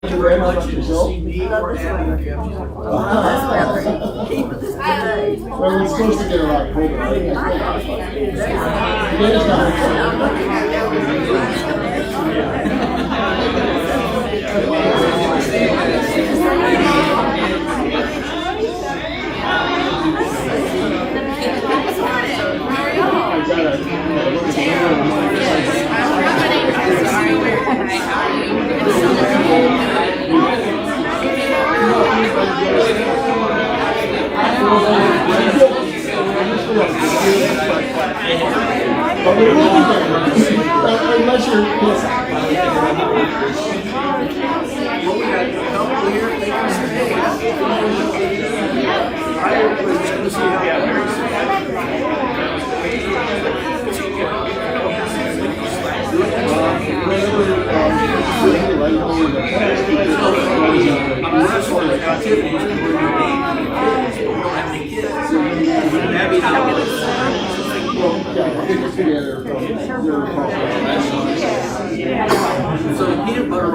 Thank you very much. See me or Abby. Well, we're supposed to get a lot colder. But we will be there, unless you're So peanut butter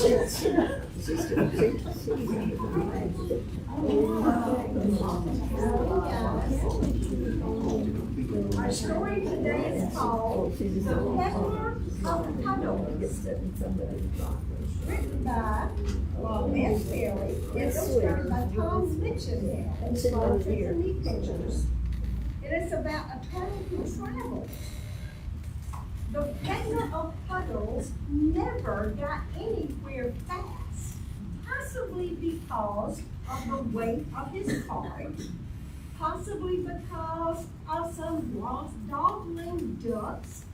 chips. Our story today is called The Hackle Noel Holley, written by Beth Perry, illustrated by Tom Mitchell, and sponsored from Neat Pictures. It is about a turtle who travels. The peddler of puddles never got anywhere fast, possibly because of the weight of his cart, possibly because of some lost dawdling ducks,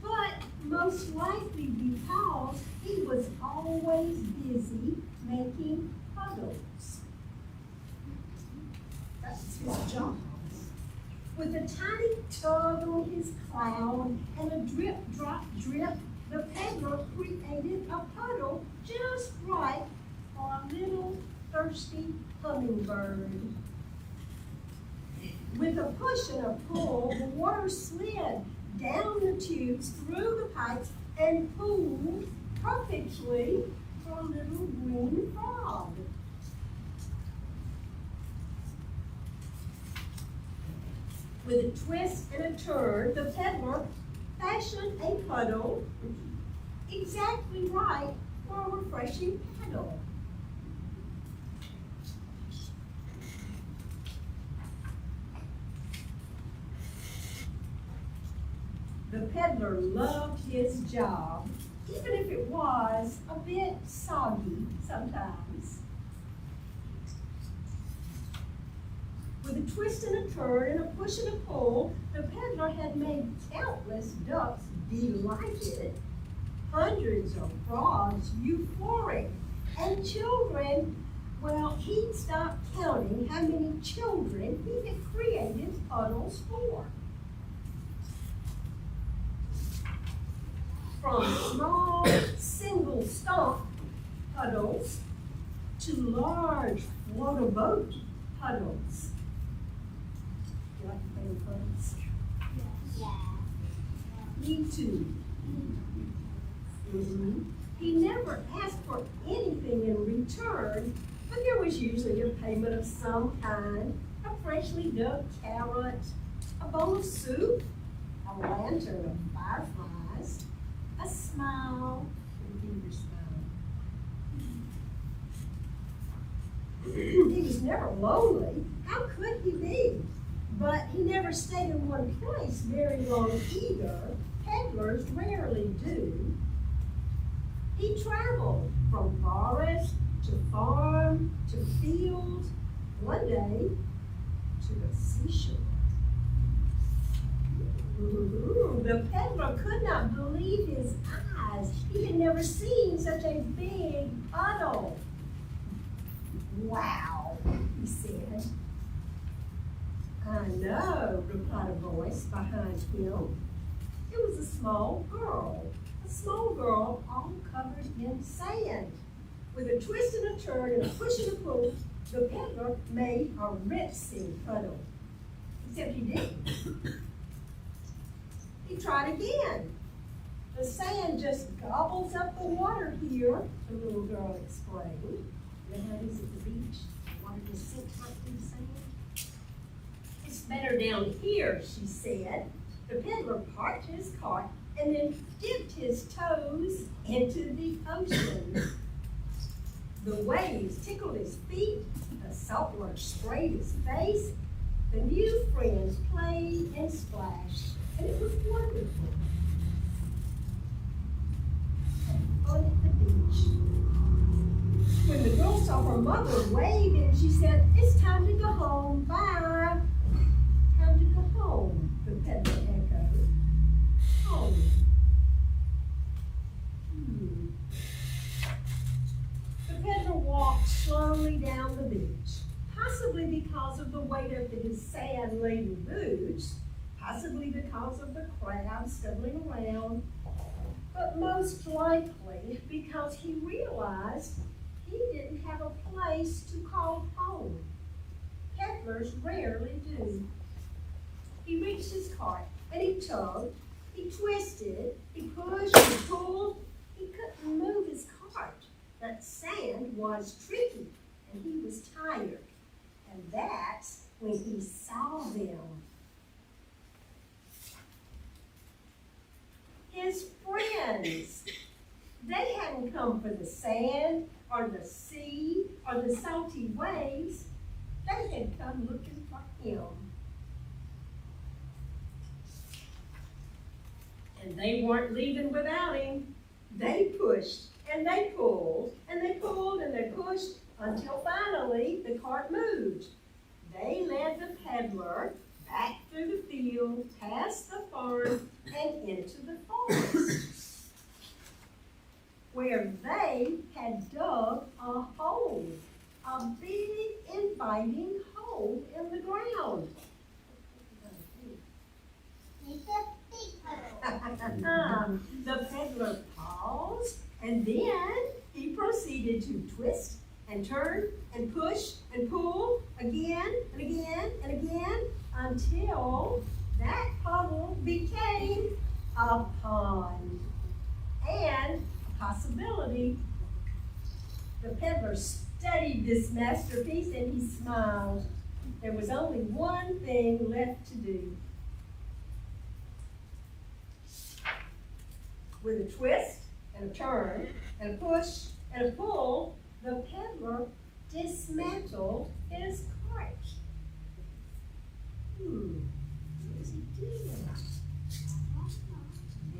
but most likely because he was always busy making puddles. That's his job. With a tiny tug on his cloud and a drip, drop, drip, the peddler created a puddle just right for a little thirsty hummingbird. With a push and a pull, the water slid down the tubes, through the pipes, and pooled perfectly for a little green frog. With a twist and a turn, the peddler fashioned a puddle exactly right for a refreshing paddle. The peddler loved his job, even if it was a bit soggy sometimes. With a twist and a turn and a push and a pull, the peddler had made countless ducks delighted, hundreds of frogs euphoric, and children, well, he'd stopped counting how many children he had created puddles for. From small, single stalk puddles to large float-a-boat puddles. You like to play with puddles? Yeah. Me too. Mm-hmm. He never asked for anything in return, but there was usually a payment of some kind, a freshly dug carrot, a bowl of soup, a lantern of fireflies, a smile, and your smile. He was never lonely. How could he be? But he never stayed in one place very long either. Peddlers rarely do. He traveled from forest to farm to field, one day to the seashore. The peddler could not believe his eyes. He had never seen such a big puddle. Wow, he said. I know, replied a voice behind him. It was a small girl all covered in sand. With a twist and a turn and a push and a pull, the peddler made a rinsing puddle. Except he didn't. He tried again. The sand just gobbles up the water here, the little girl explained. You know how it is at the beach? The water just sinks right through the sand. It's better down here, she said. The peddler parked his cart and then dipped his toes into the ocean. The waves tickled his feet, the saltwater sprayed his face, the new friends played and splashed, and it was wonderful. Fun at the beach. When the girl saw her mother waving, she said, "It's time to go home, bye." Time to go home, the peddler echoed. Home. The peddler walked slowly down the beach, possibly because of the weight of his sand-laden boots, possibly because of the crowd scuttling around, but most likely because he realized he didn't have a place to call home. Peddlers rarely do. He reached his cart and he tugged, he twisted, he pushed, he pulled. He couldn't move his cart. That sand was tricky and he was tired. And that's when he saw them. His friends. They hadn't come for the sand or the sea or the salty waves. They had come looking for him. And they weren't leaving without him. They pushed and they pulled and they pulled and they pushed until finally the cart moved. They led the peddler back through the field, past the farm, and into the forest, where they had dug a hole, a big inviting hole in the ground. The peddler paused, and then he proceeded to twist and turn and push and pull again and again and again until that puddle became a pond and a possibility. The peddler studied this masterpiece and he smiled. There was only one thing left to do. With a twist and a turn and a push and a pull, the peddler dismantled his cart. What does he do?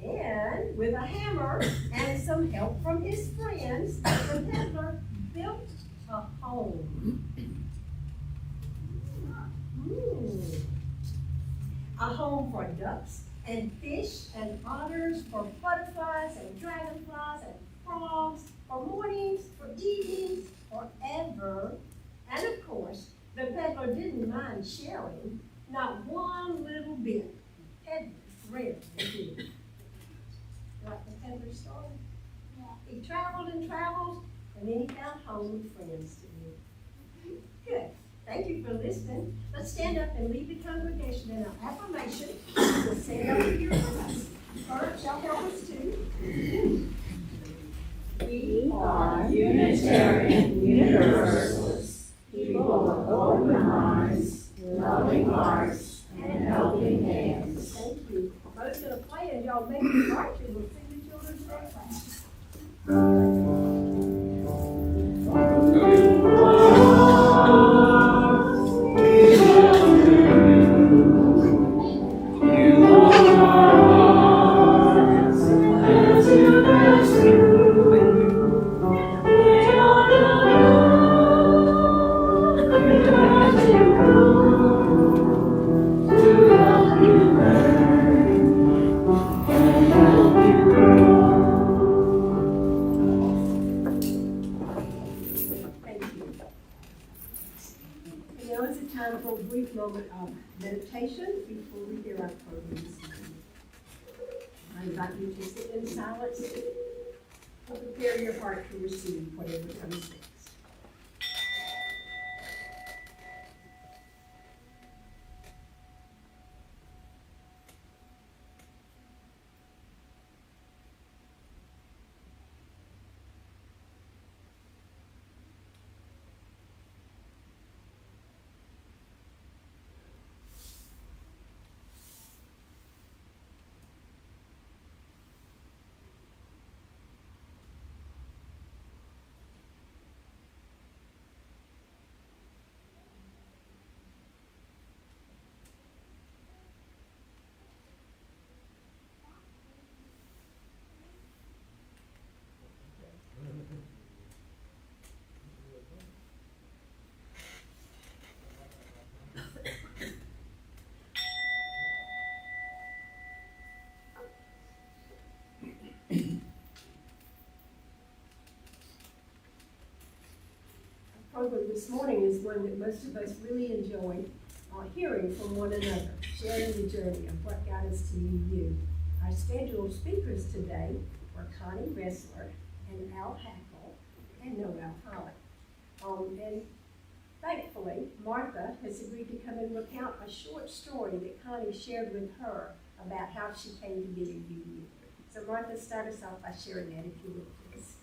Then, with a hammer and some help from his friends, the peddler built a home. A home for ducks and fish and otters, for butterflies and dragonflies and frogs, for mornings, for evenings, forever. And of course, the peddler didn't mind sharing, not one little bit. Peddlers rarely did. Like the peddler story? Yeah. He traveled and traveled, and then he found home with friends to live. Good. Thank you for listening. Let's stand up and lead the congregation in an affirmation. We'll say it over here with us. Kurt shall help us too. We are Unitarian Universalists, people of open minds, loving hearts, and helping hands. Thank you. Bo's going to play and y'all make it right and we'll sing the children's day class. invite you to sit in silence and prepare your heart to receive whatever comes next. Program this morning is one that most of us really enjoy hearing from one another, sharing the journey of what God is to you. Our scheduled speakers today were Connie Ressler and Al Hackle and Noel Holley. And thankfully, Martha has agreed to come and recount a short story that Connie shared with her about how she came to be a UU. So Martha, start us off by sharing that, if you would, please.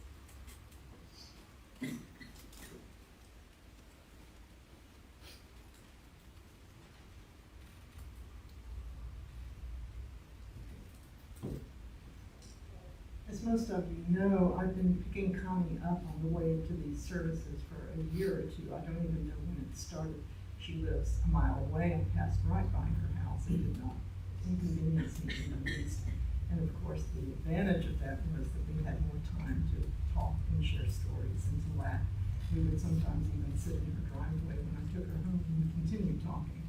As most of you know, I've been picking Connie up on the way to these services for a year or two. I don't even know when it started. She lives a mile away. I passed right by her house and did not inconvenience me in the least. And of course, the advantage of that was that we had more time to talk and share stories and to laugh. We would sometimes even sit in her driveway when I took her home and continue talking.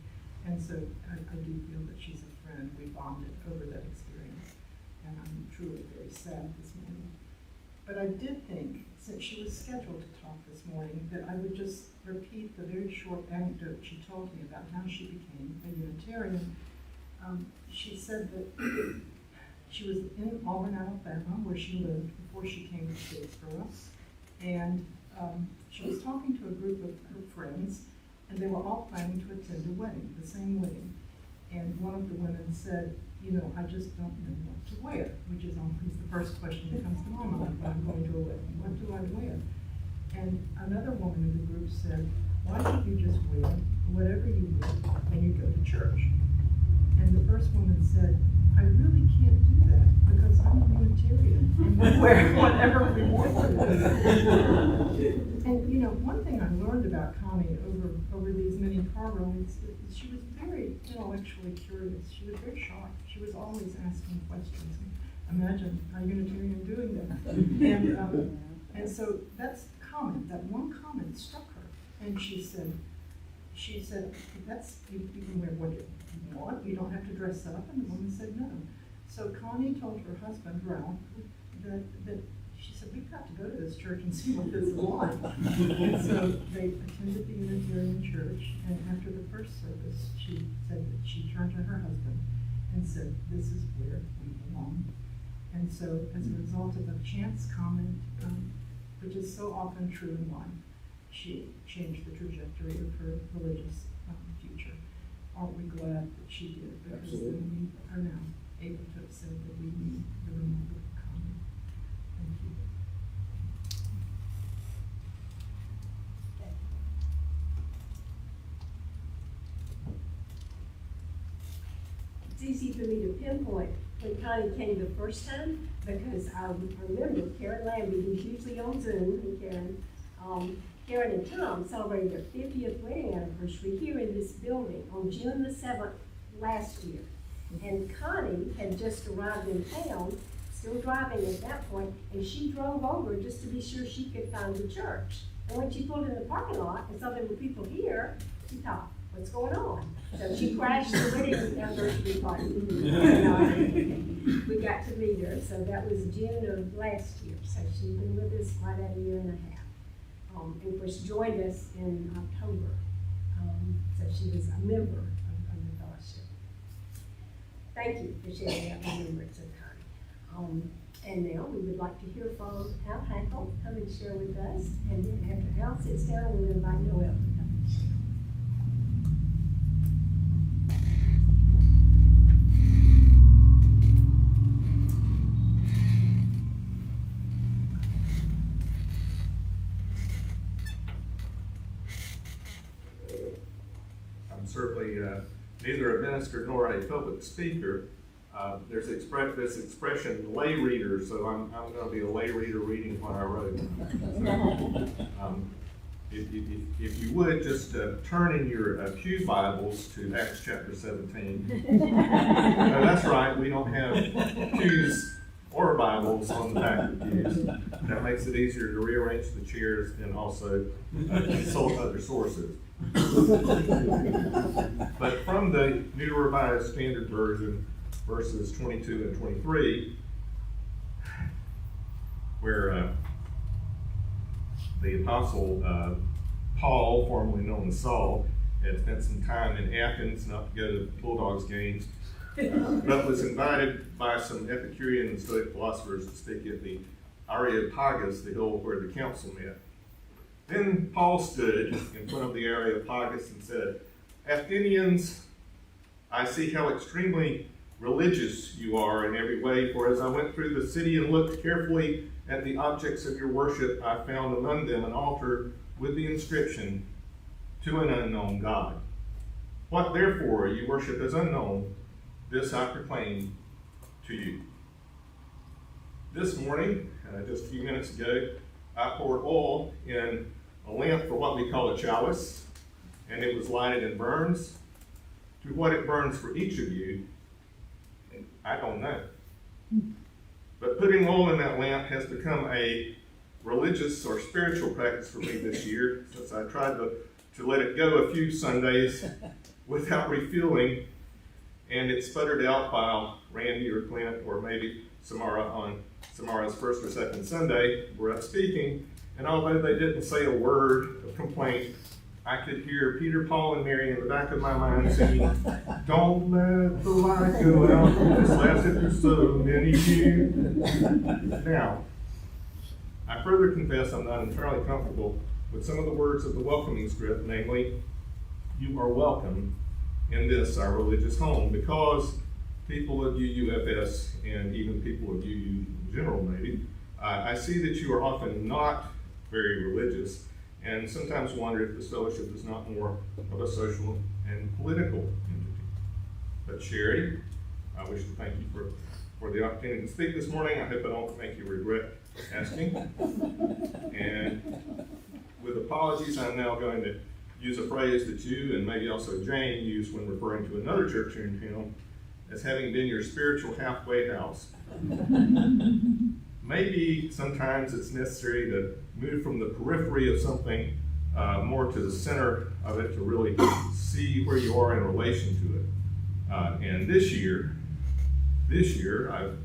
And so I do feel that she's a friend. We bonded over that experience. And I'm truly very sad this morning. But I did think, since she was scheduled to talk this morning, that I would just repeat the very short anecdote she told me about how she became a Unitarian. She said that she was in Auburn, Alabama, where she lived before she came to Statesboro. And she was talking to a group of her friends, and they were all planning to attend a wedding, the same wedding. And one of the women said, you know, I just don't know what to wear, which is always the first question that comes to my mind when I'm going to a wedding. What do I wear? And another woman in the group said, why don't you just wear whatever you wear and you go to church? And the first woman said, I really can't do that because I'm a Unitarian and we wear whatever we want to. And you know, one thing I learned about Connie over these many car rides is she was very intellectually curious. She was very sharp. She was always asking questions. Imagine a Unitarian doing that. And so that's the comment. That one comment struck her, and she said, "That's you can wear what you want. You don't have to dress up." And the woman said no. So Connie told her husband Ralph that she said, we've got to go to this church and see what this is like. And so they attended the Unitarian church, and after the first service, she said that she turned to her husband and said, this is where we belong. And so as a result of a chance comment, which is so often true in life, she changed the trajectory of her religious future. Aren't we glad that she did? Because then we are now able to have said that we need the removal of Connie. Thank you. It's easy for me to pinpoint when Connie came the first time because I remember Karen Lambie, who's usually on Zoom, and Karen and Tom celebrated their 50th wedding anniversary here in this building on June the 7th last year. And Connie had just arrived in town, still driving at that point, and she drove over just to be sure she could find the church. And when she pulled in the parking lot and saw there were people here, she thought, what's going on? So she crashed the wedding anniversary party. And we got to meet her, so that was June of last year. So she's been with us right at a year and a half. And of course joined us in October. So she was a member of the fellowship. Thank you for sharing that remembrance of And now we would like to hear from Al Hackle, come and share with us. And then after Al sits down, we'll invite Noel to come and share. I'm certainly neither a minister nor a public speaker. There's this expression, lay reader, so I'm going to be a lay reader reading what I wrote. If you would, just turn in your pew Bibles to Acts chapter 17. No, that's right, we don't have pews or Bibles on the back of the pews. That makes it easier to rearrange the chairs and also consult other sources. But from the New Revised Standard Version, verses 22 and 23, where the apostle Paul, formerly known as Saul, had spent some time in Athens, not to go to Bulldogs games, but was invited by some Epicurean and Stoic philosophers to speak at the Areopagus, the hill where the council met. Then Paul stood in front of the Areopagus and said, "Athenians, I see how extremely religious you are in every way, for as I went through the city and looked carefully at the objects of your worship, I found among them an altar with the inscription, 'To an unknown God.' What therefore you worship as unknown, this I proclaim to you." This morning, just a few minutes ago, I poured oil in a lamp for what we call a chalice, and it was lighted and burns. To what it burns for each of you, I don't know. But putting oil in that lamp has become a religious or spiritual practice for me this year, since I tried to let it go a few Sundays without refueling, and it sputtered out while Randy or Clint or maybe Samara on Samara's first or second Sunday were up speaking, and although they didn't say a word of complaint, I could hear Peter, Paul, and Mary in the back of my mind singing, "Don't let the light go out, this lasted for so many years." Now, I further confess I'm not entirely comfortable with some of the words of the welcoming script, namely, "You are welcome in this, our religious home," because people of UUFS, and even people of UU in general maybe, I see that you are often not very religious, and sometimes wonder if this fellowship is not more of a social and political entity. But Sherry, I wish to thank you for the opportunity to speak this morning. I hope I don't make you regret asking. And with apologies, I'm now going to use a phrase that you and maybe also Jane used when referring to another church here in town as having been your spiritual halfway house. Maybe sometimes it's necessary to move from the periphery of something more to the center of it to really see where you are in relation to it. And this year, I've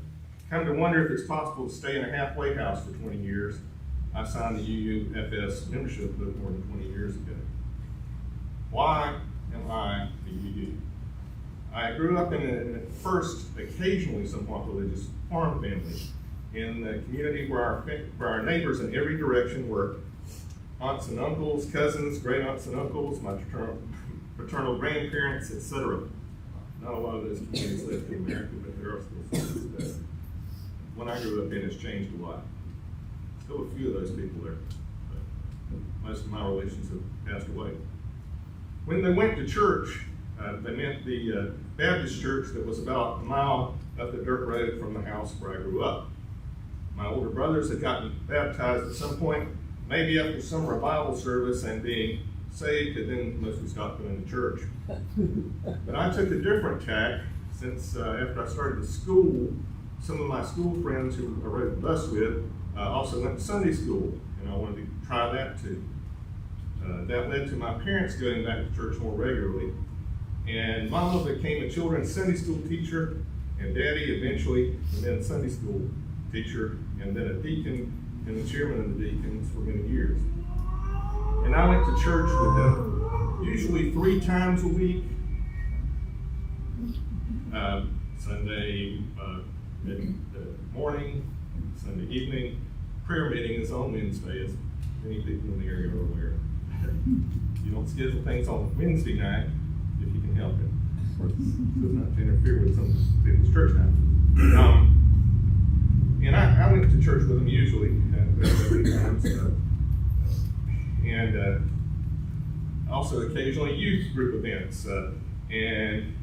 come to wonder if it's possible to stay in a halfway house for 20 years. I signed the UUFS membership book more than 20 years ago. Why am I the UU? I grew up in a first, occasionally somewhat religious farm family in the community where our neighbors in every direction were aunts and uncles, cousins, great aunts and uncles, my paternal grandparents, etc. Not a lot of those communities live in America, but there are still some that when I grew up in, it's changed a lot. Still a few of those people there, but most of my relations have passed away. When they went to church, they meant the Baptist church that was about a mile up the dirt road from the house where I grew up. My older brothers had gotten baptized at some point, maybe after some revival service and being saved, and then mostly stopped going to church. But I took a different tack since after I started school, some of my school friends who I rode the bus with also went to Sunday school, and I wanted to try that too. That led to my parents going back to church more regularly. And Mama became a children's Sunday school teacher, and Daddy eventually, and then Sunday school teacher, and then a deacon, and the chairman of the deacons for many years. And I went to church with them usually 3 times a week. Sunday morning, Sunday evening. Prayer meeting is on Wednesday, as many people in the area are aware. You don't schedule things on Wednesday night if you can help it. Of course, so as not to interfere with some people's church time. And I went to church with them usually, about 3 times. And also occasionally youth group events. And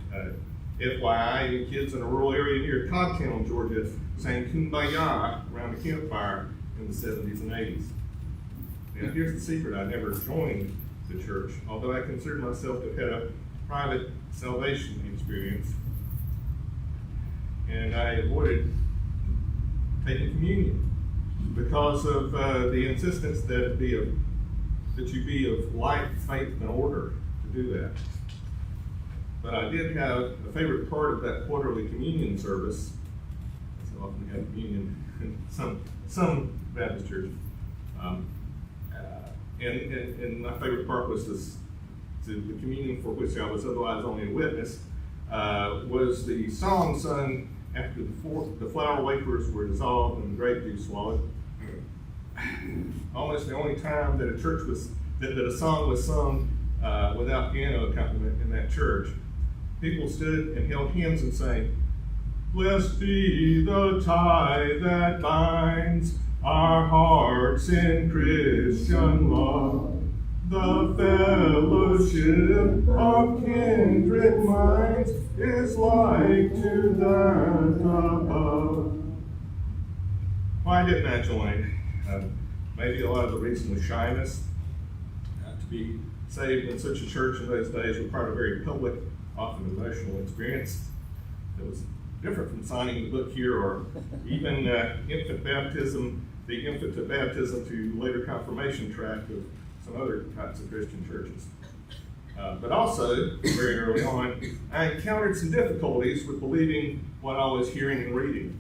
FYI, kids in a rural area near Cogtown, Georgia, sang Kumbaya around a campfire in the 70s and 80s. Now here's the secret: I never joined the church, although I consider myself to have had a private salvation experience. And I avoided taking communion because of the insistence that you be of life, faith, and order to do that. But I did have a favorite part of that quarterly communion service. I often have communion in some Baptist churches. And my favorite part was the communion, for which I was otherwise only a witness, was the song sung after the flour wafers were dissolved and the grape juice swallowed. Almost the only time that a song was sung without piano accompaniment in that church. People stood and held hands and sang, "Blessed be the tie that binds our hearts in Christian love, the fellowship of kindred minds is like to that above." Why didn't I join? Maybe a lot of the reason was shyness. To be saved in such a church in those days required a very public, often emotional experience. It was different from signing the book here, or even infant baptism, the infant to baptism to later confirmation track of some other types of Christian churches. But also, very early on, I encountered some difficulties with believing what I was hearing and reading.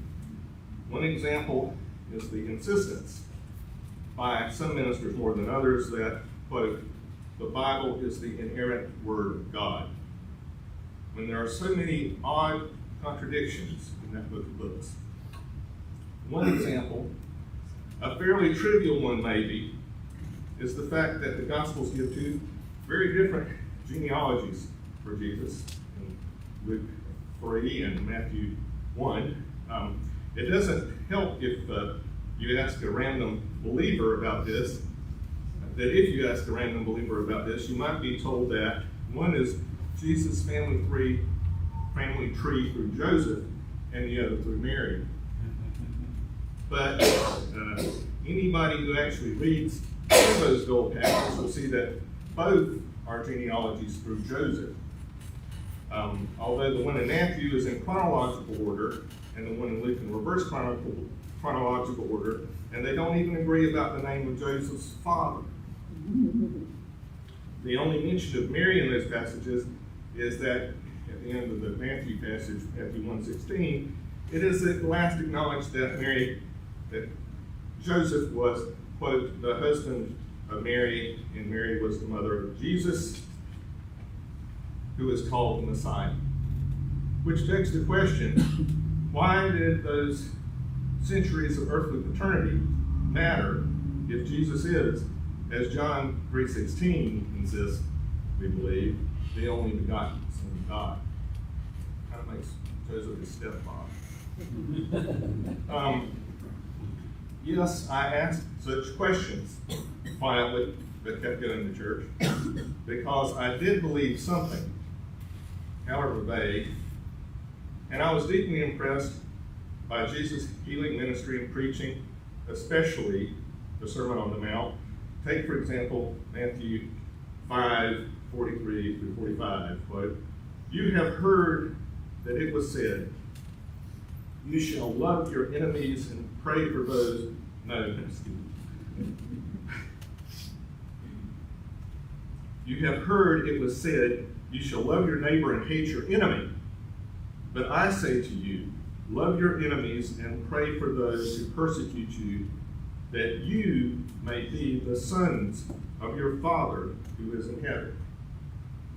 One example is the insistence by some ministers more than others that, quote, the Bible is the inerrant word of God. When there are so many odd contradictions in that book of books. One example, a fairly trivial one maybe, is the fact that the Gospels give two very different genealogies for Jesus in Luke 3 and Matthew 1. It doesn't help if you ask a random believer about this, that if you ask a random believer about this, you might be told that one is Jesus' family tree through Joseph, and the other through Mary. But anybody who actually reads those gold passages will see that both are genealogies through Joseph. Although the one in Matthew is in chronological order, and the one in Luke in reverse chronological order, and they don't even agree about the name of Joseph's father. The only mention of Mary in those passages is that at the end of the Matthew passage, Matthew 1:16, it is at last acknowledged that Joseph was, quote, the husband of Mary, and Mary was the mother of Jesus, who is called the Messiah. Which begs the question, why did those centuries of earthly paternity matter if Jesus is, as John 3:16 insists, we believe, the only begotten Son of God? Kind of makes Joseph his stepfather. Yes, I asked such questions quietly, but kept going to church, because I did believe something, however vague, and I was deeply impressed by Jesus' healing ministry and preaching, especially the Sermon on the Mount. Take, for example, Matthew 5:43 through 45, quote, "You have heard that it was said, you shall love your enemies and pray for those," "You have heard it was said, you shall love your neighbor and hate your enemy. But I say to you, love your enemies and pray for those who persecute you, that you may be the sons of your Father who is in heaven.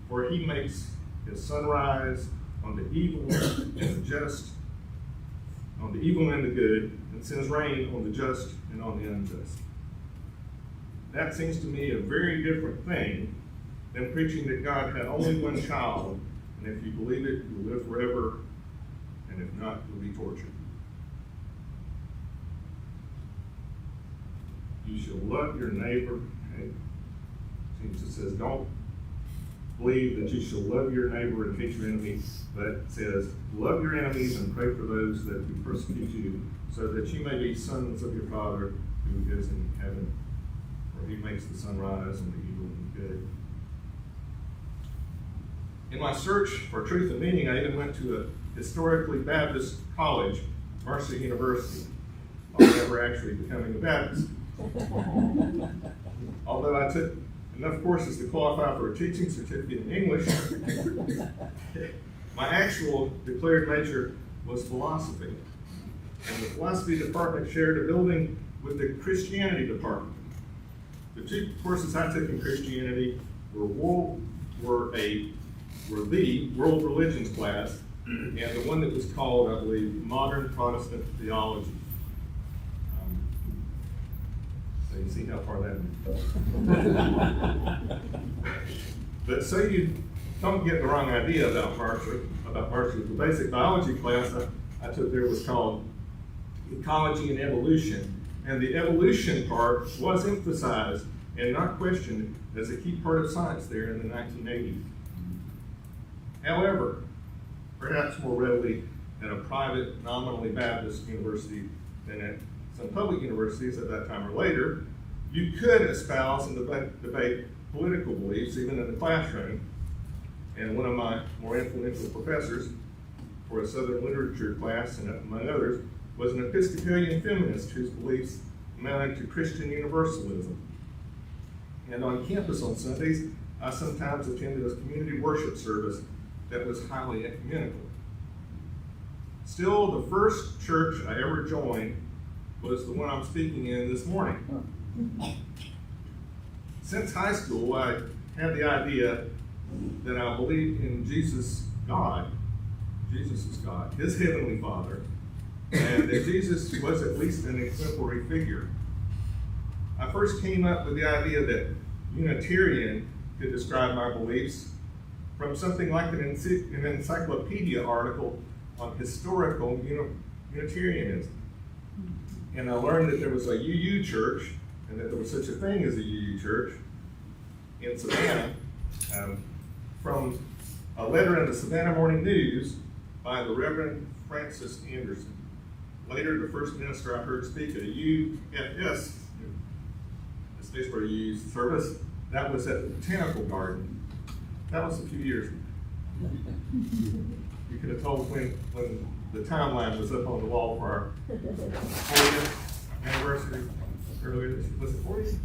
For he makes his sun rise on the evil and the just, on the evil and the good, and sends rain on the just and on the unjust. That seems to me a very different thing than preaching that God had only one child, and if you believe it, you'll live forever, and if not, you'll be tortured. You shall love your neighbor. Okay? Jesus says, don't believe that you shall love your neighbor and hate your enemy, but it says, love your enemies and pray for those that do persecute you, so that you may be sons of your Father who is in heaven, where he makes the sun rise on the evil and the good. In my search for truth and meaning, I even went to a historically Baptist college, Mercy University, while never actually becoming a Baptist. Although I took enough courses to qualify for a teaching certificate in English, my actual declared major was philosophy. And the philosophy department shared a building with the Christianity department. The two courses I took in Christianity were the world religions class, and the one that was called, I believe, Modern Protestant Theology. So you see how far that went. But so you don't get the wrong idea about Mercy. The basic biology class I took there was called Ecology and Evolution. And the evolution part was emphasized and not questioned as a key part of science there in the 1980s. However, perhaps more readily at a private, nominally Baptist university than at some public universities at that time or later, you could espouse and debate political beliefs even in the classroom. And one of my more influential professors for a Southern literature class, and among others, was an Episcopalian feminist whose beliefs amounted to Christian Universalism. And on campus on Sundays, I sometimes attended a community worship service that was highly ecumenical. Still, the first church I ever joined was the one I'm speaking in this morning. Since high school, I had the idea that I believed in Jesus, God. Jesus is God, his heavenly Father, and that Jesus was at least an exemplary figure. I first came up with the idea that Unitarian could describe my beliefs from something like an encyclopedia article on historical Unitarianism. And I learned that there was a UU church, and that there was such a thing as a UU church in Savannah, from a letter in the Savannah Morning News by the Reverend Francis Anderson. Later, the first minister I heard speak at a UFS, the Statesboro UU service, that was at the Botanical Garden. That was a few years ago. You could have told when the timeline was up on the wall for our 40th anniversary earlier this year. Was it 40?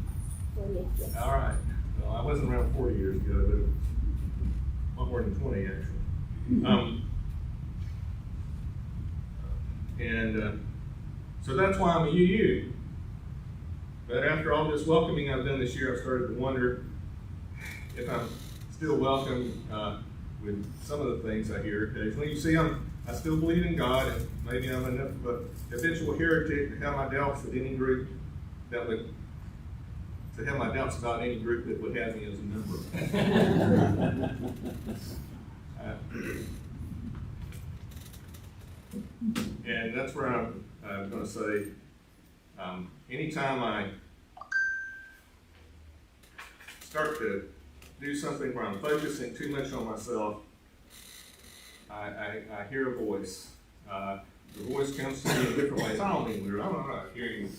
All right. Well, I wasn't around 40 years ago, but a lot more than 20 actually. So that's why I'm a UU. But after all this welcoming I've done this year, I've started to wonder if I'm still welcome with some of the things I hear occasionally. You see, I still believe in God, and maybe I'm enough of a habitual heretic to have my doubts about any group that would have me as a member. And that's where I'm going to say, anytime I start to do something where I'm focusing too much on myself, I hear a voice. The voice comes to me in different ways. I don't mean weird. I'm not hearing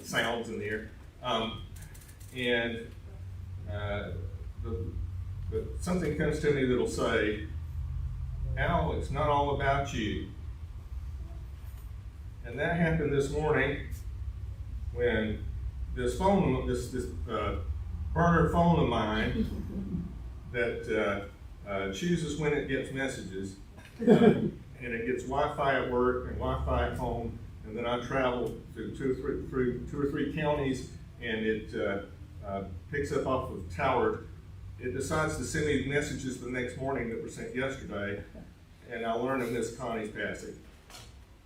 sounds in the air. But something comes to me that'll say, Al, it's not all about you. And that happened this morning when this burner phone of mine that chooses when it gets messages, and it gets Wi-Fi at work and Wi-Fi at home, and then I travel through two or three counties, and it picks up off of tower. It decides to send me messages the next morning that were sent yesterday, and I learn in Miss Connie's passing.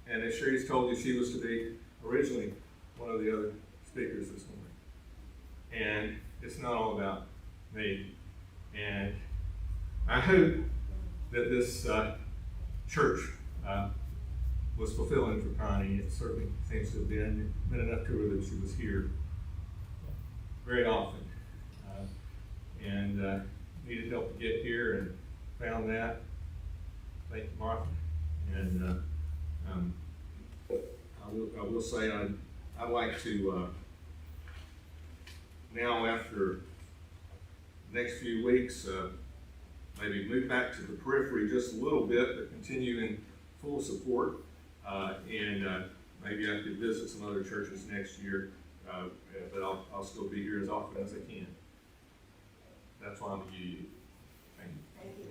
And as Sherry's told you, she was to be originally one of the other speakers this morning. And it's not all about me. And I hope that this church was fulfilling for Connie. It certainly seems to have been enough to her that she was here very often. And needed help to get here and found that. Thank you, Martha. And I will say I'd like to now, after the next few weeks, maybe move back to the periphery just a little bit, but continue in full support. And maybe I could visit some other churches next year, but I'll still be here as often as I can. That's why I'm with you. Thank you. Thank you.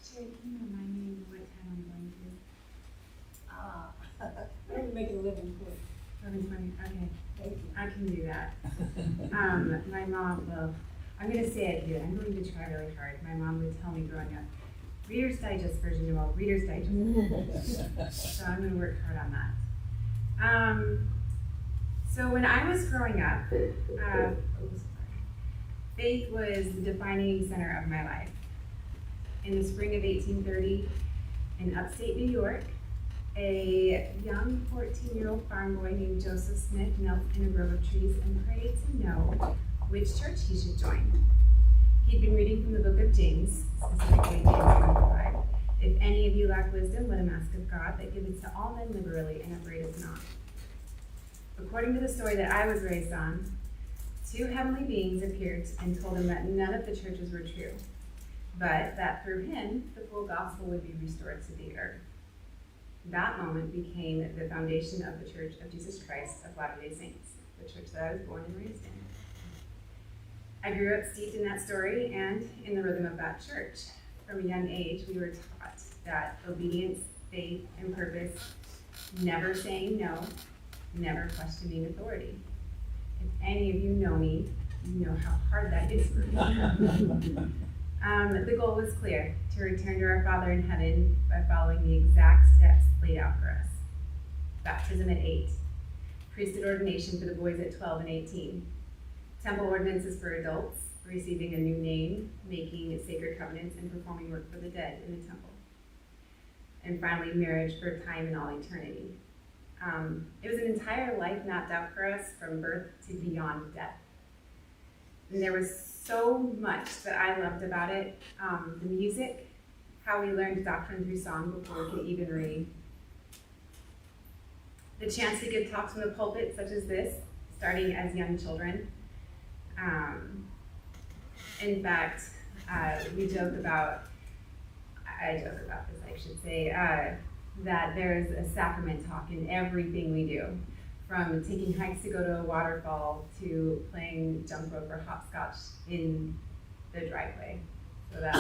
Sherry, can you remind me what time I'm going to? I'm making a living quick. 11:20, okay, Thank you. I can do that. My mom will, I'm gonna say it here, I'm going to try really hard. My mom would tell me growing up, Reader's Digest version of all, Reader's Digest. So I'm gonna work hard on that. So when I was growing up, faith was the defining center of my life. In the spring of 1830, in upstate New York, a young 14-year-old farm boy named Joseph Smith knelt in a grove of trees and prayed to know which church he should join. He'd been reading from the book of James, specifically James 1:5. If any of you lack wisdom, let him ask of God, that giveth to all men liberally and upbraideth not. According to the story that I was raised on, two heavenly beings appeared and told him that none of the churches were true, but that through him, the full gospel would be restored to the earth. That moment became the foundation of the Church of Jesus Christ of Latter-day Saints, the church that I was born and raised in. I grew up steeped in that story and in the rhythm of that church. From a young age, we were taught that obedience, faith, and purpose, never saying no, never questioning authority. If any of you know me, you know how hard that is for me. The goal was clear, to return to our Father in heaven by following the exact steps laid out for us. Baptism at 8, priesthood ordination for the boys at 12 and 18, temple ordinances for adults, receiving a new name, making sacred covenants, and performing work for the dead in the temple. And finally, marriage for time and all eternity. It was an entire life mapped out for us from birth to beyond death. And there was so much that I loved about it. The music, how we learned doctrine through song before we could even read. The chance to give talks from the pulpit, such as this, starting as young children. In fact, I joke about this, I should say, that there's a sacrament talk in everything we do. From taking hikes to go to a waterfall to playing jump rope or hopscotch in the driveway. So that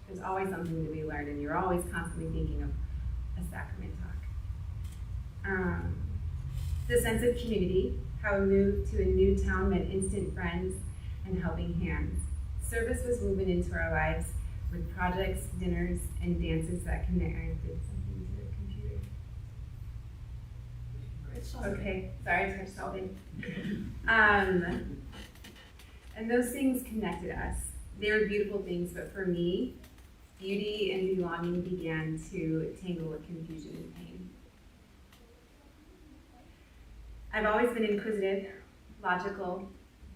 there's always something to be learned, and you're always constantly thinking of a sacrament talk. The sense of community, how we moved to a new town meant instant friends and helping hands. Service was woven into our lives with projects, dinners, and dances that connected something to the computer. Okay, sorry, I touched something. And those things connected us. They were beautiful things, but for me, beauty and belonging began to tangle with confusion and pain. I've always been inquisitive, logical,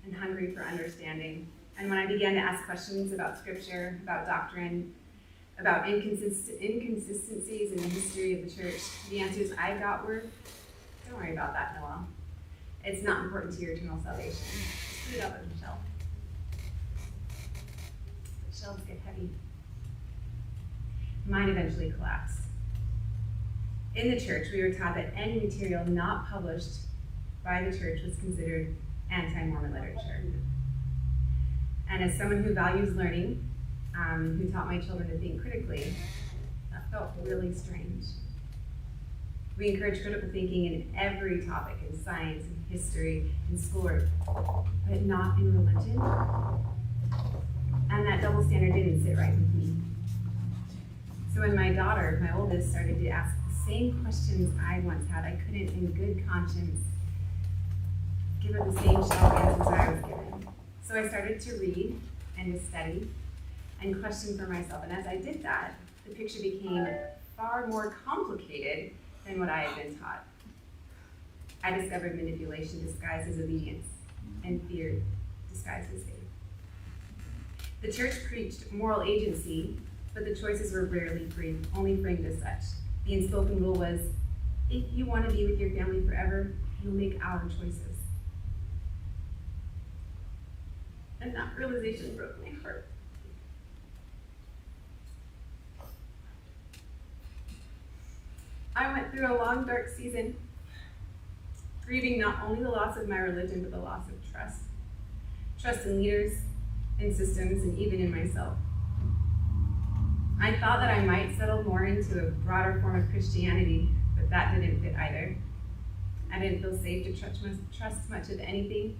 and hungry for understanding. And when I began to ask questions about scripture, about doctrine, about inconsistencies in the history of the church, the answers I got were, don't worry about that, Noel. It's not important to your eternal salvation. Just put it up on the shelf. The shelves get heavy. Mine eventually collapsed. In the church, we were taught that any material not published by the church was considered anti-Mormon literature. And as someone who values learning, who taught my children to think critically, that felt really strange. We encourage critical thinking in every topic, in science, in history, in schoolwork, but not in religion. And that double standard didn't sit right with me. So when my daughter, my oldest, started to ask the same questions I once had, I couldn't in good conscience give her the same shallow answers I was given. So I started to read and to study and question for myself. And as I did that, the picture became far more complicated than what I had been taught. I discovered manipulation disguised as obedience and fear disguised as faith. The church preached moral agency, but the choices were rarely free, only framed as such. The unspoken rule was, if you want to be with your family forever, you'll make our choices. And that realization broke my heart. I went through a long, dark season, grieving not only the loss of my religion, but the loss of trust. Trust in leaders, in systems, and even in myself. I thought that I might settle more into a broader form of Christianity, but that didn't fit either. I didn't feel safe to trust much of anything.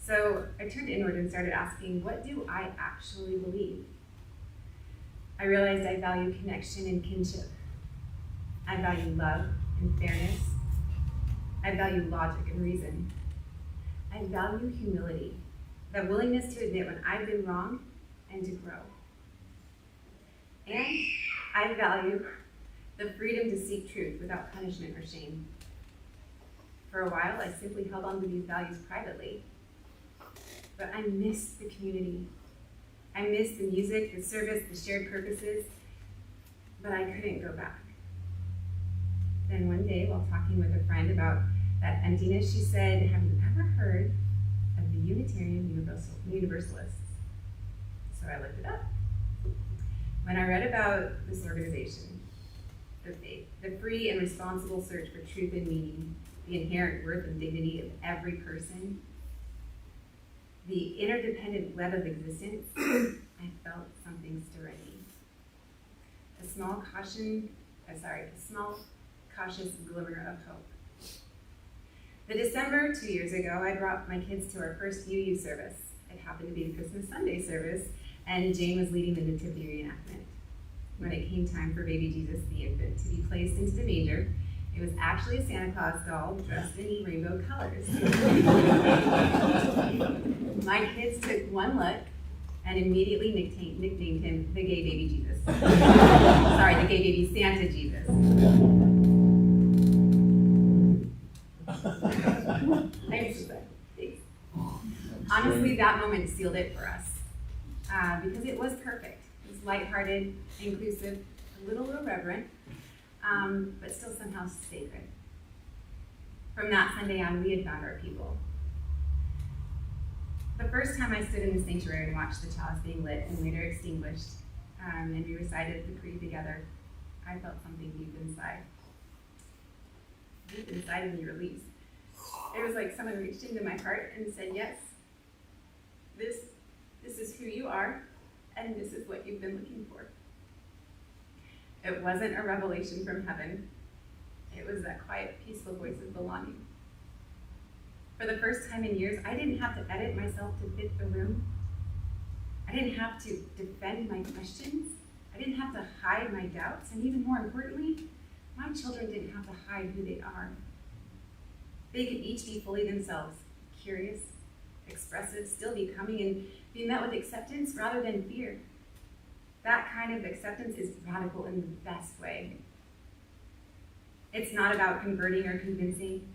So I turned inward and started asking, what do I actually believe? I realized I value connection and kinship. I value love and fairness. I value logic and reason. I value humility, the willingness to admit when I've been wrong and to grow. And I value the freedom to seek truth without punishment or shame. For a while, I simply held on to these values privately. But I missed the community. I missed the music, the service, the shared purposes, but I couldn't go back. Then one day, while talking with a friend about that emptiness, she said, have you ever heard of the Unitarian Universalists? So I looked it up. When I read about this organization, the faith, the free and responsible search for truth and meaning, the inherent worth and dignity of every person, the interdependent web of existence, I felt something stirring me. A small, cautious glimmer of hope. The December 2 years ago, I brought my kids to our first UU service. It happened to be the Christmas Sunday service, and Jane was leading the nativity reenactment. When it came time for baby Jesus, the infant, to be placed into the manger, it was actually a Santa Claus doll dressed in rainbow colors. My kids took one look and immediately nicknamed him the gay baby Jesus. Sorry, the gay baby Santa Jesus. Thanks. Honestly, that moment sealed it for us because it was perfect. It was lighthearted, inclusive, a little irreverent, but still somehow sacred. From that Sunday on, we had found our people. The first time I stood in the sanctuary and watched the chalice being lit and later extinguished, and we recited the creed together, I felt something deep inside. Deep inside me released. It was like someone reached into my heart and said, yes, this is who you are, and this is what you've been looking for. It wasn't a revelation from heaven. It was that quiet, peaceful voice of belonging. For the first time in years, I didn't have to edit myself to fit the room. I didn't have to defend my questions. I didn't have to hide my doubts. And even more importantly, my children didn't have to hide who they are. They could each be fully themselves, curious, expressive, still becoming, and be met with acceptance rather than fear. That kind of acceptance is radical in the best way. It's not about converting or convincing.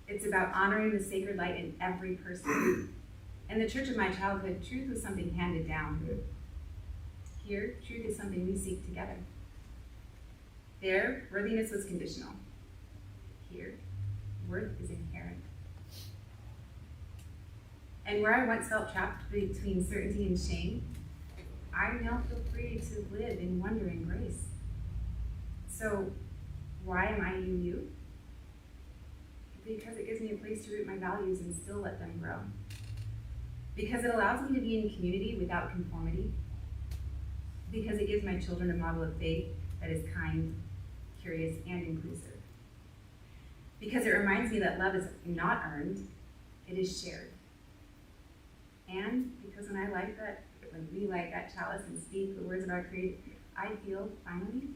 It's about honoring the sacred light in every person. In the church of my childhood, truth was something handed down. Here, truth is something we seek together. There, worthiness was conditional. Here, worth is inherent. And where I once felt trapped between certainty and shame, I now feel free to live in wonder and grace. So, why am I UU? Because it gives me a place to root my values and still let them grow. Because it allows me to be in community without conformity. Because it gives my children a model of faith that is kind, curious, and inclusive. because it reminds me that love is not earned, it is shared. And because when we light that chalice and speak the words of our Creator, I feel finally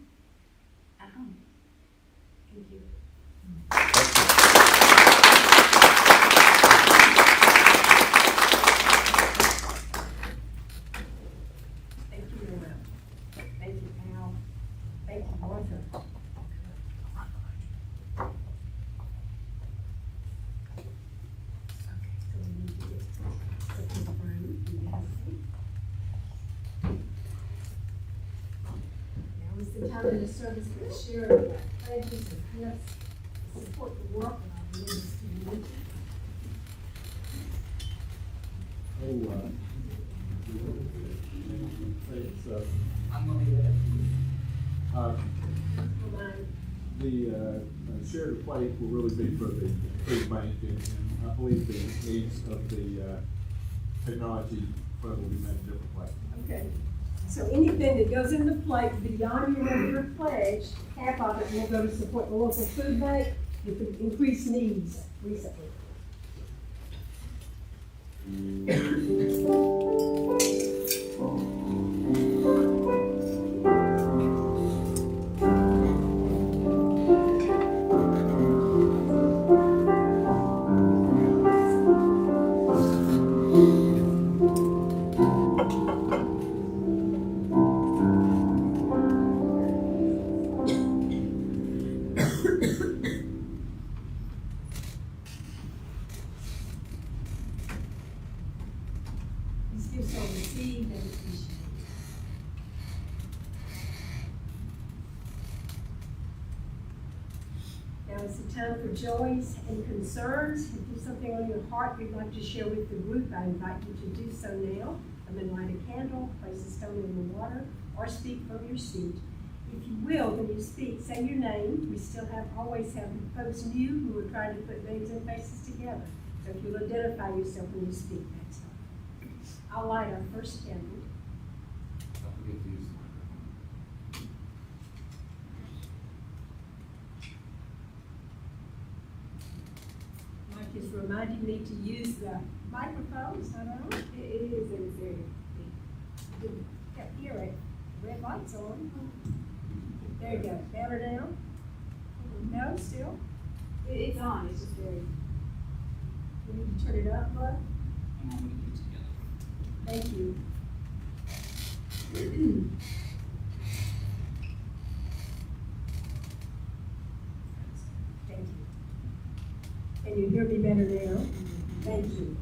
at home. Thank you. Thank you, Noel. Thank you, Al. Thank you, Martha. Okay, so we need to get something from you. Now is the time of the service for the sharing of pledges and gifts to support the work of our religious community. I'm gonna be there. Remind The shared plate will really be for the food bank, and I believe the needs of the technology fund will be met in a different way. Okay, so anything that goes in the plate beyond your regular pledge, half of it will go to support the local food bank with the increased needs recently. These gifts are received and appreciated. Now is the time for joys and concerns. If there's something on your heart you'd like to share with the group, I invite you to do so now. Come and light a candle, place a stone in the water, or speak from your seat. If you will, when you speak, say your name. We still always have folks new who are trying to put names and faces together. So if you'll identify yourself when you speak, that's all. I'll light our first candle. Don't forget to use the microphone. Mike is reminding me to use the microphone, is that on? It is, and it's very, Can't hear it. Red light's on. There you go. Better now? No, still? it's on, it's just very. We need to turn it up, bud? I'm gonna get it together. Thank you. Thank you. Can you hear me better now? Thank you.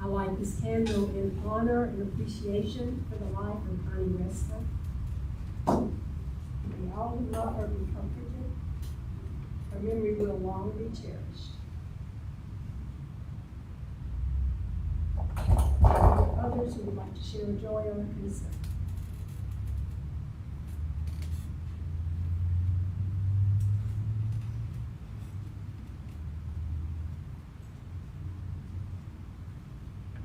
I light this candle in honor and appreciation for the life of Connie Westler. May all who love her be comforted. Her memory will long be cherished. Others who would like to share a joy or a concern.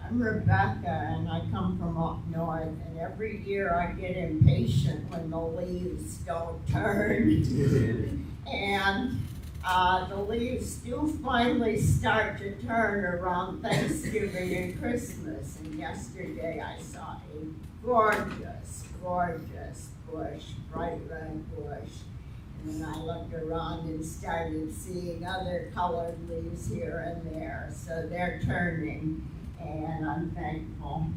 I'm Rebecca, and I come from up north, and every year I get impatient when the leaves don't turn. And the leaves do finally start to turn around Thanksgiving and Christmas. And yesterday I saw a gorgeous, gorgeous bush, bright red bush. And then I looked around and started seeing other colored leaves here and there. So they're turning. And I'm thankful.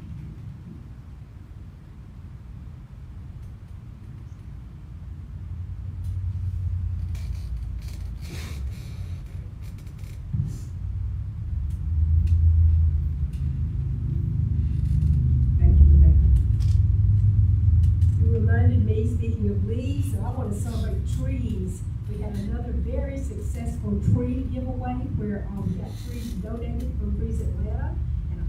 Thank you, Rebecca. You reminded me, speaking of leaves, so I want to celebrate trees. We had another very successful tree giveaway where we got trees donated from Trees Atlanta.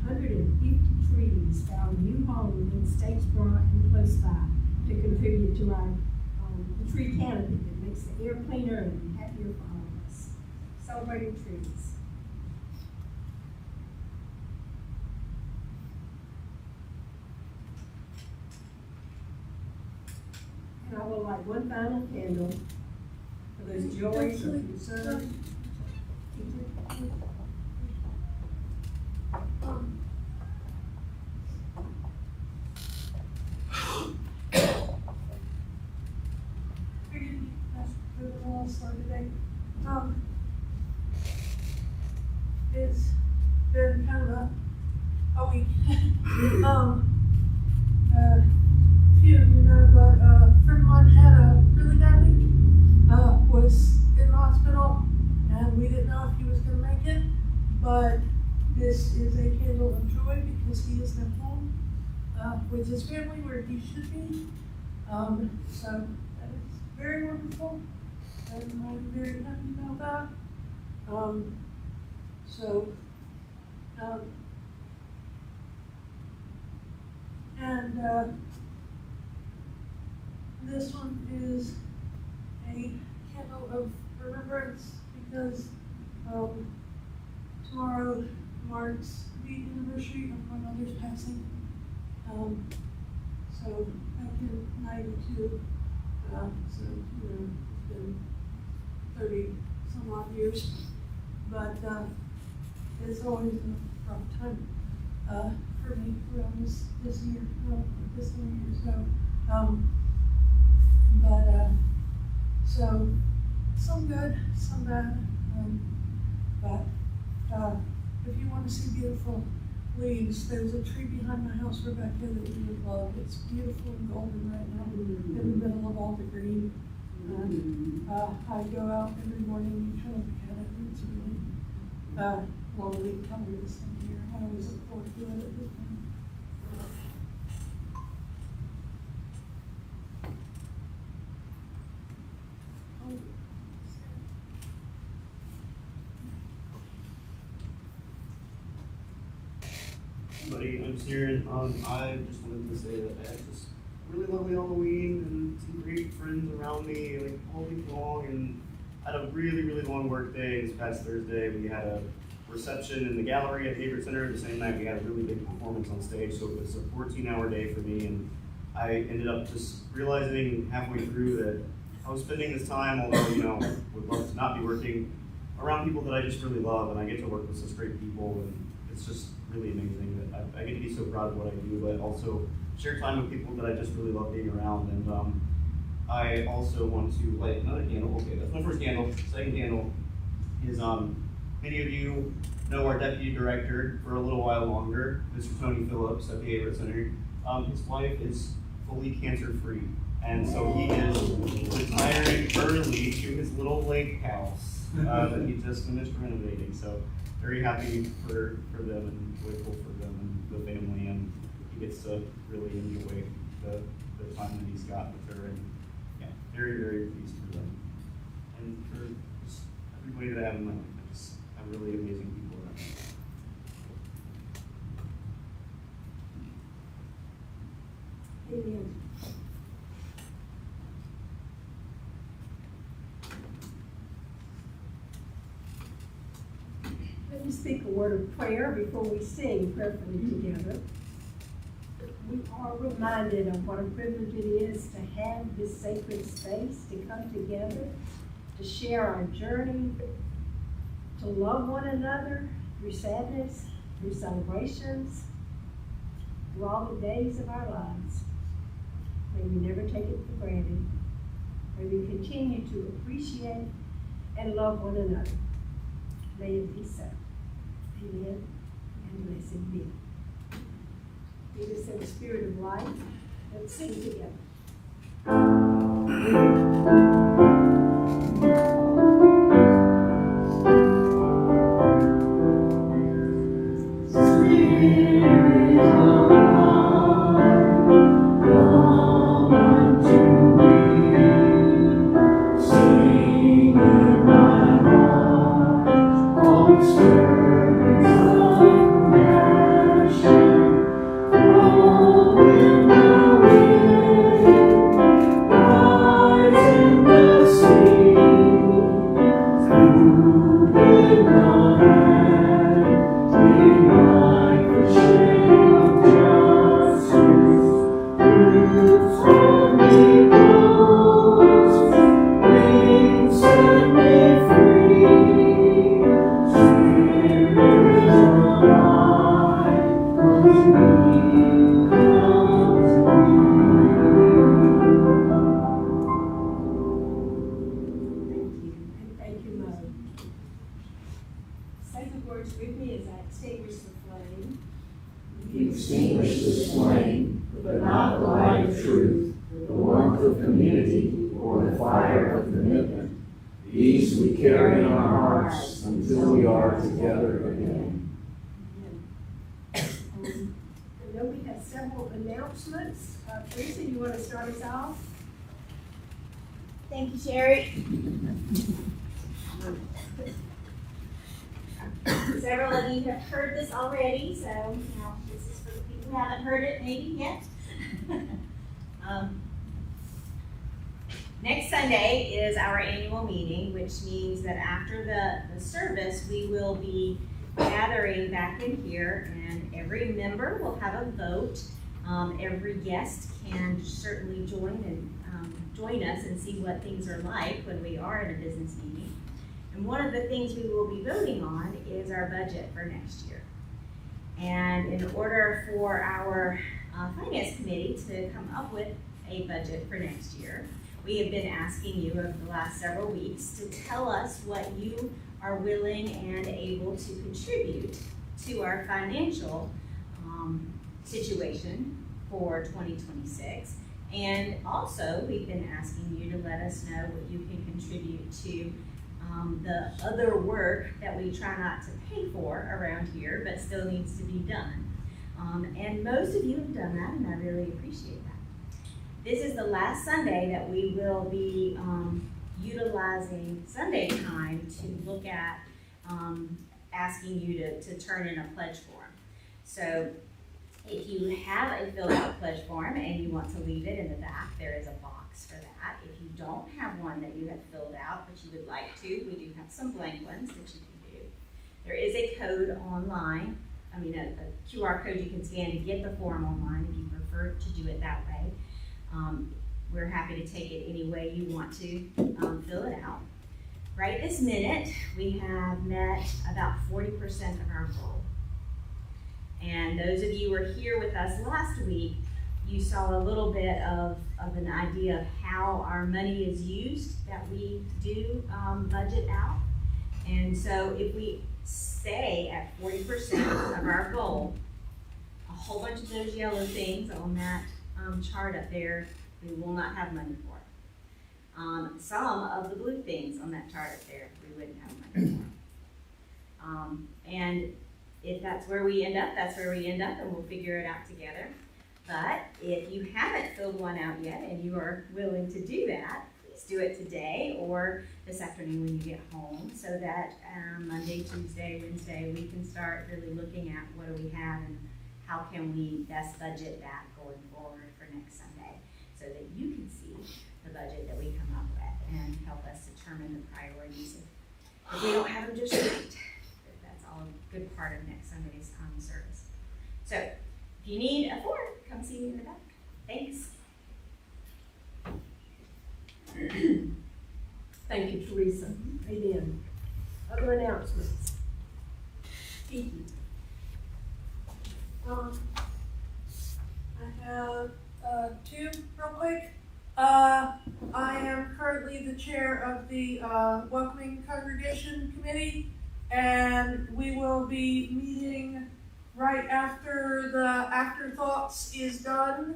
150 trees found new homes in Statesboro and close by to contribute to our tree canopy that makes the air cleaner and happier for all of us. Celebrating trees. And I will light one final candle for those joys or concerns. Figured that's good for all start today. It's been kind of a week. Few of you know, but a friend of mine had a really bad week. Was in the hospital, and we didn't know if he was going to make it. But this is a candle of joy because he is now home with his family where he should be. So that is very wonderful, and I'm very happy about that. This one is a candle of remembrance because tomorrow marks the anniversary of my mother's passing. So back in 92, so it's been 30 some odd years, but it's always a rough time for me around this year, this time of year. So some good, some bad, but if you want to see beautiful leaves, there's a tree behind my house, Rebecca, that you would love. It's beautiful and golden right now in the middle of all the green. I go out every morning and kind of look at it, and it's really lovely color this time of year. I always look forward to it at this point. Buddy, I'm Siren. I just wanted to say that I had this really lovely Halloween and some great friends around me, like all week long, and I had a really, really long work day this past Thursday. We had a reception in the gallery at Hayward Center. The same night we had a really big performance on stage, so it was a 14-hour day for me, and I ended up just realizing halfway through that I was spending this time, although, would love to not be working, around people that I just really love, and I get to work with such great people, and it's just really amazing that I get to be so proud of what I do, but also share time with people that I just really love being around. And I also want to light another candle. Okay, that's my first candle. Second candle is many of you know our deputy director for a little while longer, Mr. Tony Phillips at the Hayward Center. His wife is fully cancer-free, and so he is retiring early to his little lake house that he just finished renovating. So very happy for them and grateful for them and the family, and he gets to really enjoy the time that he's got with her, and yeah, very, very pleased for them. And for just everybody that I have in my life, I just have really amazing people around me. Amen. Let me speak a word of prayer before we sing prayerfully together. We are reminded of what a privilege it is to have this sacred space, to come together, to share our journey, to love one another through sadness, through celebrations, through all the days of our lives. May we never take it for granted. May we continue to appreciate and love one another. May it be so. Amen and blessed be. Lead us in the spirit of life. Let's sing together. Sing words with me as I extinguish the flame. You extinguish this flame, but not the light of truth, the warmth of community, or the fire of commitment. These we carry in our hearts until we are together again. And then we have several announcements. Teresa, you want to start us off? Thank you, Sherry. Several of you have heard this already, so now this is for the people who haven't heard it maybe yet. Next Sunday is our annual meeting, which means that after the service, we will be gathering back in here, and every member will have a vote. Every guest can certainly join us and see what things are like when we are in a business meeting. And one of the things we will be voting on is our budget for next year. And in order for our finance committee to come up with a budget for next year, we have been asking you over the last several weeks to tell us what you are willing and able to contribute to our financial situation for 2026. And also, we've been asking you to let us know what you can contribute to the other work that we try not to pay for around here, but still needs to be done. And most of you have done that, and I really appreciate that. This is the last Sunday that we will be utilizing Sunday time to look at asking you to turn in a pledge form. So if you have a filled out pledge form and you want to leave it in the back, there is a box for that. If you don't have one that you have filled out but you would like to, we do have some blank ones that you can do. There is a code online, a QR code you can scan to get the form online if you prefer to do it that way. We're happy to take it any way you want to fill it out. Right this minute, we have met about 40% of our goal. And those of you who were here with us last week, you saw a little bit of an idea of how our money is used that we do budget out. And so if we stay at 40% of our goal, a whole bunch of those yellow things on that chart up there, we will not have money for. Some of the blue things on that chart up there, we wouldn't have money for. And if that's where we end up, that's where we end up, and we'll figure it out together. But if you haven't filled one out yet and you are willing to do that, please do it today or this afternoon when you get home, so that Monday, Tuesday, Wednesday, we can start really looking at what do we have and how can we best budget that going forward for next Sunday, so that you can see the budget that we come up with and help us determine the priorities if we don't have them just right. That's all a good part of next Sunday's service. So if you need a form, come see me in the back. Thanks. Thank you, Teresa. Amen. Other announcements? Kiki. I have two real quick. I am currently the chair of the Welcoming Congregation Committee, and we will be meeting right after the afterthoughts is done,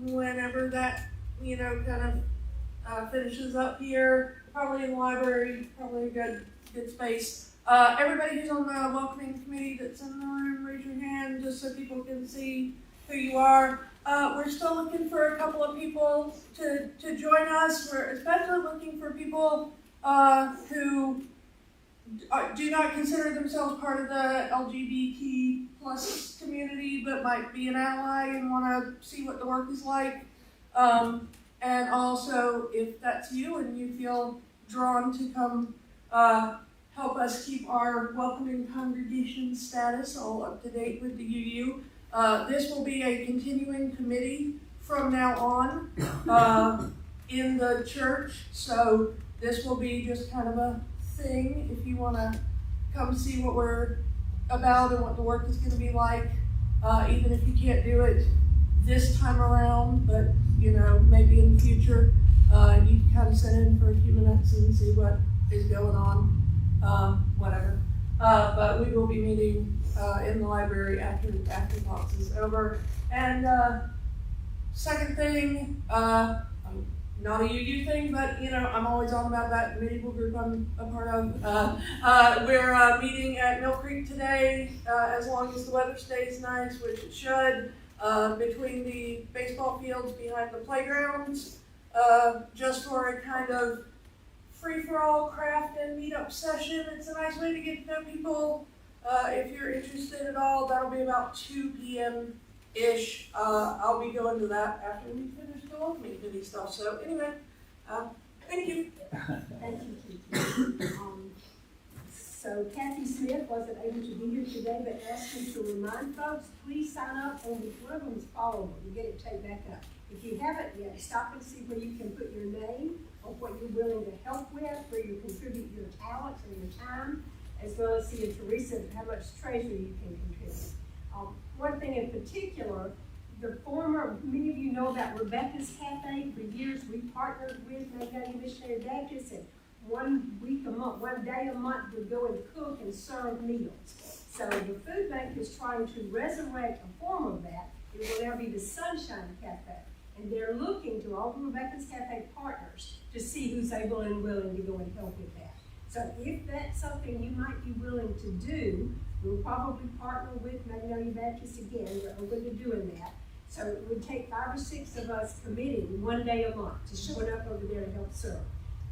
whenever that, kind of finishes up here, probably in the library, probably a good space. Everybody who's on the Welcoming Committee that's in the room, raise your hand just so people can see who you are. We're still looking for a couple of people to join us. We're especially looking for people who do not consider themselves part of the LGBT plus community, but might be an ally and want to see what the work is like. And also, if that's you and you feel drawn to come help us keep our Welcoming Congregation status all up to date with the UU, this will be a continuing committee from now on in the church. So this will be just kind of a thing if you want to come see what we're about and what the work is going to be like, even if you can't do it this time around, but maybe in the future, you can kind of sit in for a few minutes and see what is going on, whatever. But we will be meeting, in the library after talks is over. And, second thing, not a UU thing, but I'm always on about that medieval group I'm a part of. We're meeting at Mill Creek today, as long as the weather stays nice, which it should, between the baseball fields behind the playgrounds, just for a kind of free-for-all craft and meetup session. It's a nice way to get to know people. If you're interested at all, that'll be about 2 p.m.-ish. I'll be going to that after we finish the old meeting stuff. So anyway, thank you. Thank you, Kiki. So Kathy Smith wasn't able to be here today, but asked me to remind folks, please sign up on one of them is followable. You get it taped back up. If you haven't yet, stop and see where you can put your name or what you're willing to help with, where you contribute your talents and your time, as well as see Teresa how much treasure you can contribute. One thing in particular, many of you know about Rebecca's Cafe. For years, we partnered with Magnolia Missionary Baptist, and one day a month, we go and cook and serve meals. So the food bank is trying to resurrect a form of that. It will now be the Sunshine Cafe. And they're looking to all the Rebecca's Cafe partners to see who's able and willing to go and help with that. So if that's something you might be willing to do, we'll probably partner with Magnolia Baptist again. We're open to doing that. So it would take 5 or 6 of us committing one day a month to showing up over there to help serve.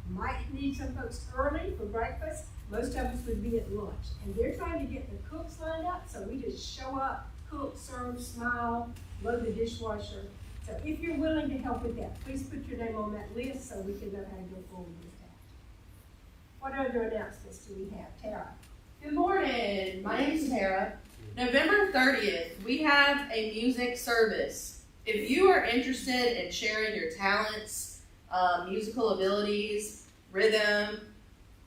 Might need some folks early for breakfast. Most of us would be at lunch. And they're trying to get the cooks lined up, so we just show up, cook, serve, smile, load the dishwasher. So if you're willing to help with that, please put your name on that list so we can know how to go forward with that. What other announcements do we have? Tara? Good morning. My name is Tara. November 30th, we have a music service. If you are interested in sharing your talents, musical abilities, rhythm,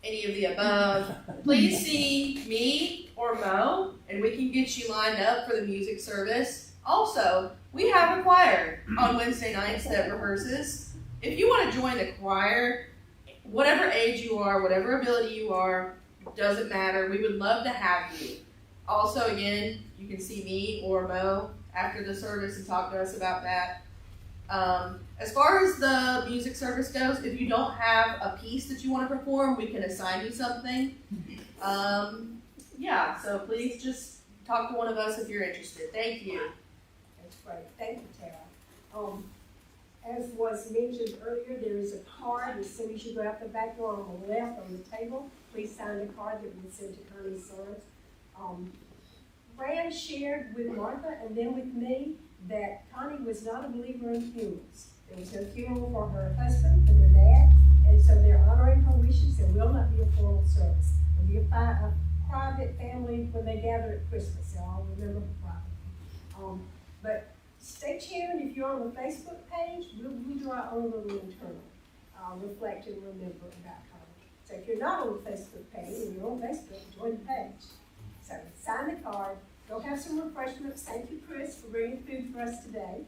any of the above, please see me or Mo, and we can get you lined up for the music service. Also, we have a choir on Wednesday nights that rehearses. If you want to join the choir, whatever age you are, whatever ability you are, doesn't matter. We would love to have you. Also, again, you can see me or Mo after the service and talk to us about that. As far as the music service goes, if you don't have a piece that you want to perform, we can assign you something. Yeah, so please just talk to one of us if you're interested. Thank you. That's great. Thank you, Tara. As was mentioned earlier, there is a card as soon as you go out the back door on the left on the table. Please sign the card that we sent to Connie's sons. Fran shared with Martha and then with me that Connie was not a believer in funerals. There was no funeral for her husband, for their dad, and so they're honoring her wishes. There will not be a formal service. There will be a private family when they gather at Christmas. They'll all remember the private. But stay tuned. If you're on the Facebook page, we'll do our own little internal reflect and remember about Connie. So if you're not on the Facebook page and you're on Facebook, join the page. So sign the card. Go have some refreshments. Thank you, Chris, for bringing food for us today.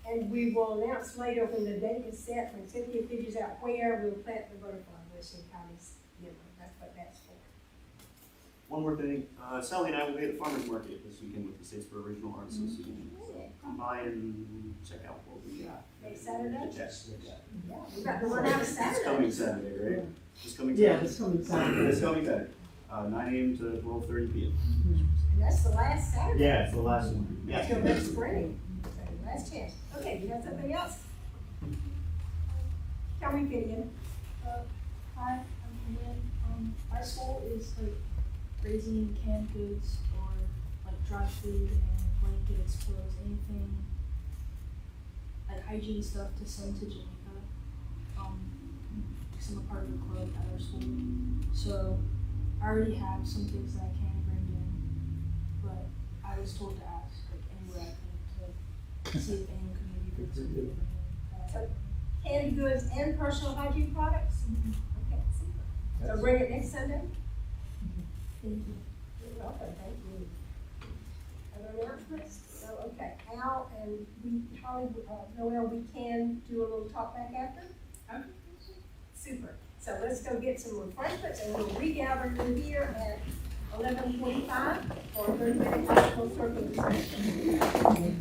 And we will announce later when the date is set, when Cynthia figures out where we'll plant the butterfly bush in Connie's memory. That's what that's for. One more thing, Sally and I will be at the farmers market this weekend with the Statesboro Regional Arts Association. So come by and check out what we got. Next Saturday? Yes. Yeah, we got the one out of Saturday. It's coming Saturday, right? It's coming Yeah, Saturday. it's coming Saturday. It's coming Saturday, 9 a.m. to 12:30 p.m. And that's the last Saturday. Yeah, it's the last one. Let's go next spring. So last chance. Okay, you got something else? Tell me, Gideon. Hi, I'm Gideon. Our school is like raising canned goods or like dry food and blankets, clothes, anything like hygiene stuff to send to Jamaica. Because I'm a part of the club at our school. So I already have some things that I can bring in, but I was told to ask like anywhere I could to see if anyone could maybe bring something. So canned goods and personal hygiene products? Okay, super. So bring it next Sunday? Thank you. You're welcome, thank you. Other announcements? So, okay, Al and Noel, we can do a little talk back after? Okay. Super. So let's go get some refreshments and we'll regather you here at 11:25 for 30-minute gospel circle discussion.